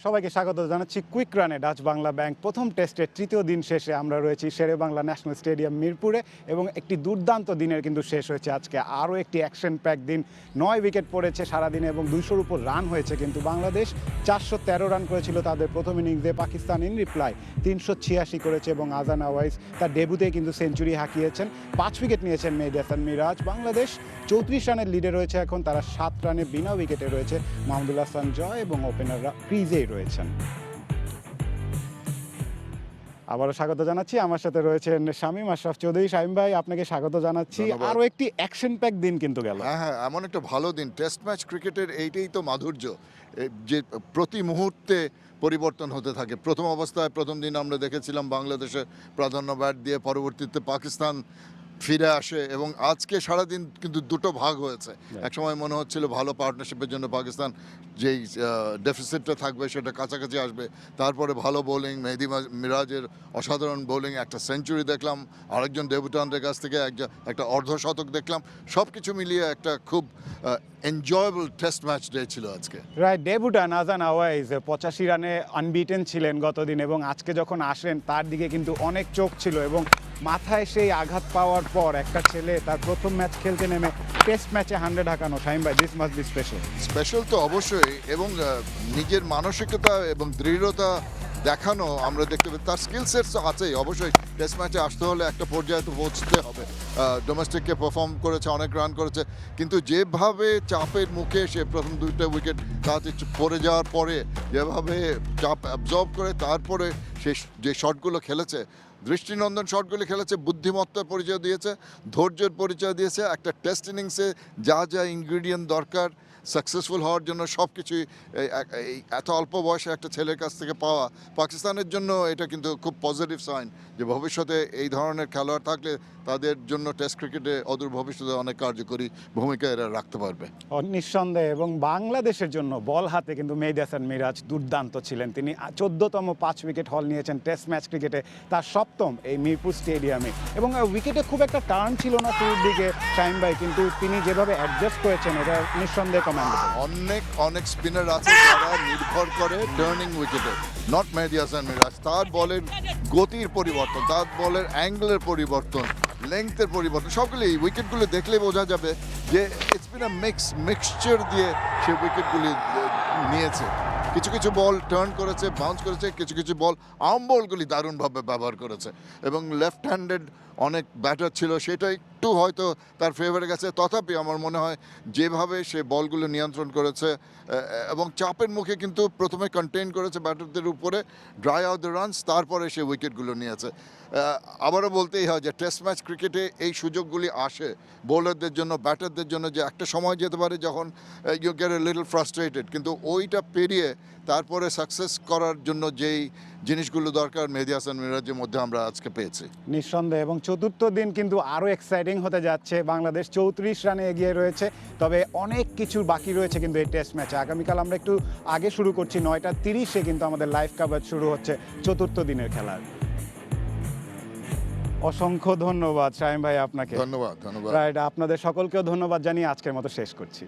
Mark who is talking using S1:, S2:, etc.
S1: সবাইকে স্বাগত জানাচ্ছি কুইক রানে ডাচ বাংলা ব্যাংক প্রথম টেস্টের তৃতীয় দিন শেষে আমরা রয়েছি শেরে বাংলা ন্যাশনাল স্টেডিয়াম মিরপুরে এবং একটি দুর্দান্ত দিনের কিন্তু শেষ হয়েছে আজকে। আরও একটি অ্যাকশন প্যাক দিন, 9 উইকেট পড়েছে সারাদিনে এবং 200-র উপর রান হয়েছে। কিন্তু বাংলাদেশ 413 রান করেছিল তাদের প্রথম ইনিংসে, পাকিস্তান ইন রিপ্লাই 386 করেছে এবং আজান আওয়াইস তার ডেবুতেই কিন্তু সেঞ্চুরি হাঁকিয়েছেন। 5 উইকেট নিয়েছেন মেহেদী হাসান মিরাজ। বাংলাদেশ 34 রানের লিডে রয়েছে এখন, তারা 7 রানে বিনা উইকেটে রয়েছে। মাহমুদুল হাসান জয় এবং ওপেনাররা ক্রিজেই রয়েছেন। আবারও স্বাগত জানাচ্ছি, আমার সাথে রয়েছেন শামীম আশরাফ চৌধুরী। শামীম ভাই, আপনাকে স্বাগত জানাচ্ছি। আরও একটি অ্যাকশন প্যাক দিন কিন্তু গেল।
S2: হ্যাঁ, এমন একটা ভালো দিন। টেস্ট ম্যাচ ক্রিকেটের এইটাই তো মাধুর্য, যে প্রতি মুহূর্তে পরিবর্তন হতে থাকে। প্রথম অবস্থায় প্রথম দিন আমরা দেখেছিলাম বাংলাদেশে প্রাধান্য ব্যাট দিয়ে, পরবর্তীতে পাকিস্তান ফিরে আসে এবং আজকে সারাদিন কিন্তু দুটো ভাগ হয়েছে। একসময় মনে হচ্ছিল ভালো পার্টনারশিপের জন্য পাকিস্তান যেই ডেফিসিটটা থাকবে সেটা কাছাকাছি আসবে। তারপরে ভালো বোলিং, মেহেদী মিরাজের অসাধারণ বোলিং, একটা সেঞ্চুরি দেখলাম, আরেকজন ডেবুটানদের কাছ থেকে একটা অর্ধশতক দেখলাম। সব কিছু মিলিয়ে একটা খুব এনজয়েবল টেস্ট ম্যাচ ডে ছিল আজকে।
S1: রাইট, ডেবুটান আজান আওয়াইস 85 রানে আনবিটেন ছিলেন গতদিন এবং আজকে যখন আসেন তার দিকে কিন্তু অনেক চোখ ছিল এবং মাথায় সেই আঘাত পাওয়ার পর একটা ছেলে তার প্রথম ম্যাচ খেলতে নেমে টেস্ট ম্যাচে 100 হাঁকানো। শামীম ভাই, this must be special.
S2: Special তো অবশ্যই, এবং নিজের মানসিকতা এবং দৃঢ়তা দেখানো আমরা দেখতে পাই। তার স্কিল সেটস আছেই অবশ্যই। টেস্ট ম্যাচে আসতে হলে একটা পর্যায়ে তো পৌঁছতে হবে। ডোমেস্টিককে পারফর্ম করেছে, অনেক রান করেছে, কিন্তু যেভাবে চাপের মুখে সে প্রথম 2টা উইকেট তাতে পড়ে যাওয়ার পরে যেভাবে চাপ অ্যাবজর্ব করে তারপরে সে যে শটগুলো খেলেছে, দৃষ্টিনন্দন শটগুলি খেলেছে, বুদ্ধিমত্তার পরিচয় দিয়েছে, ধৈর্যের পরিচয় দিয়েছে। একটা টেস্ট ইনিংসে যা যা ইনগ্রিডিয়েন্ট দরকার সাকসেসফুল হওয়ার জন্য সব কিছুই এত অল্প বয়সে একটা ছেলের কাছ থেকে পাওয়া পাকিস্তানের জন্য এটা কিন্তু খুব পজিটিভ সাইন যে ভবিষ্যতে এই ধরনের খেলোয়াড় থাকলে তাদের জন্য টেস্ট ক্রিকেটে অদূর ভবিষ্যতে অনেক কার্যকরী ভূমিকা এরা রাখতে পারবে
S1: নিঃসন্দেহে। এবং বাংলাদেশের জন্য বল হাতে কিন্তু মেহেদী হাসান মিরাজ দুর্দান্ত ছিলেন। তিনি 14তম 5 উইকেট হল নিয়েছেন টেস্ট ম্যাচ ক্রিকেটে, তার 7ম এই মিরপুর স্টেডিয়ামে। এবং উইকেটে খুব একটা টার্ন ছিল না শুরুর দিকে শামীম ভাই, কিন্তু তিনি যেভাবে অ্যাডজাস্ট করেছেন এটা নিঃসন্দেহে কমান্ডেবল।
S2: অনেক স্পিনার আছে যারা নির্ভর করে টার্নিং উইকেটে, নট মেহেদী হাসান মিরাজ। তার বলের গতির পরিবর্তন, তার বলের অ্যাঙ্গেলের পরিবর্তন, লেংথের পরিবর্তন, সবগুলি উইকেটগুলো দেখলে বোঝা যাবে যে ইটস বিন আ মিক্সচার দিয়ে সে উইকেটগুলি নিয়েছে। কিছু কিছু বল টার্ন করেছে, বাউন্স করেছে, কিছু কিছু বল আর্ম বলগুলি দারুণভাবে ব্যবহার করেছে এবং লেফট হ্যান্ডেড অনেক ব্যাটার ছিল, সেটা একটু হয়তো তার ফেভারে গেছে। তথাপি আমার মনে হয় যেভাবে সে বলগুলো নিয়ন্ত্রণ করেছে এবং চাপের মুখে কিন্তু প্রথমে কন্টেইন করেছে ব্যাটারদের উপরে, ড্রাই আউট দ্য রানস, তারপরে সে উইকেটগুলো নিয়েছে। আবারও বলতেই হয় যে টেস্ট ম্যাচ ক্রিকেটে এই সুযোগগুলি আসে বোলারদের জন্য, ব্যাটারদের জন্য, যে একটা সময় যেতে পারে যখন you get a little frustrated, কিন্তু ওইটা পেরিয়ে তারপরে সাকসেস করার জন্য যেই জিনিসগুলো দরকার মেহেদী হাসান মিরাজের মধ্যে আমরা আজকে পেয়েছি
S1: নিঃসন্দেহে। এবং চতুর্থ দিন কিন্তু আরও এক্সাইটিং হতে যাচ্ছে। বাংলাদেশ 34 রানে এগিয়ে রয়েছে, তবে অনেক কিছু বাকি রয়েছে কিন্তু এই টেস্ট ম্যাচে। আগামীকাল আমরা একটু আগে শুরু করছি, 9:30-এ কিন্তু আমাদের লাইভ কাভারেজ শুরু হচ্ছে চতুর্থ দিনের খেলার। অসংখ্য ধন্যবাদ শামীম ভাই আপনাকে।
S2: ধন্যবাদ।
S1: রাইট, আপনাদের সকলকেও ধন্যবাদ জানিয়ে আজকের মতো শেষ করছি।